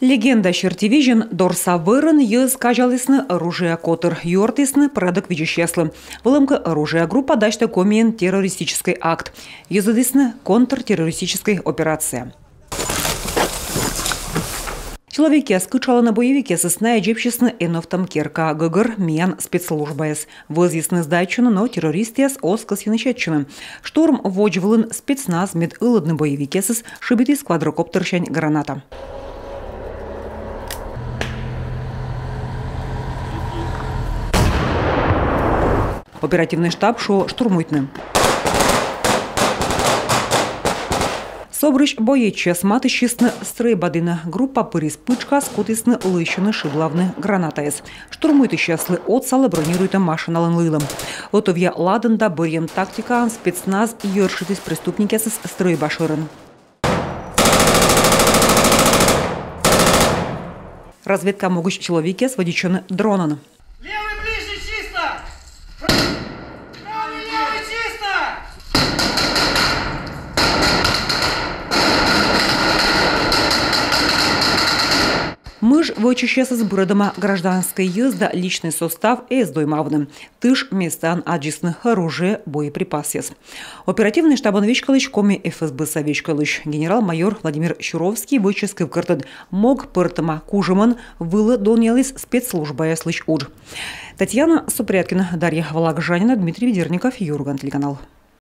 Легенда Чертивижен дорса вырын ез кажалысны оружие котыр, юртысны продок вичещеслы. Вылымка оружия группа дачта комиен террористический акт. Езыдысны контртеррористической операция. Человеки скучала на боевике сосная джепчесны энофтам керка ггр миян спецслужбаес. Возъясны сдачуны, но террористес оскас янычетчуны. Штурм воджвылын спецназ мед ылыдны боевикесыз шибитис квадрокоптерщань граната. Оперативный штаб шо штурмуйтны. Собрыч боече сматыщисны стройбадына группа пыриспычка скутысны лыщыны шиблавны гранатаес. Штурмуйты щаслы отсалы бронируйты машиналын лылым. Отовья ладында бырьем тактика спецназ йоршитыс преступникесыз стройбашырын. Разведка могущ человекес водичены дронан. Левый ближе чисто! Правый левый чисто! Мы ж вычищеся с бродома гражданской езда личный состав и сдоймавным. Тыш местан аджисны оружие боеприпасес. Оперативный штабан коми ФСБ совечкалыч генерал-майор Владимир Щуровский выческий вкартад мог пыртама кужеман вылы донялись спецслужба яслыч уд. Татьяна Супряткина, Дарья Вологжанина, Дмитрий Ведерников, Юрган, телеканал.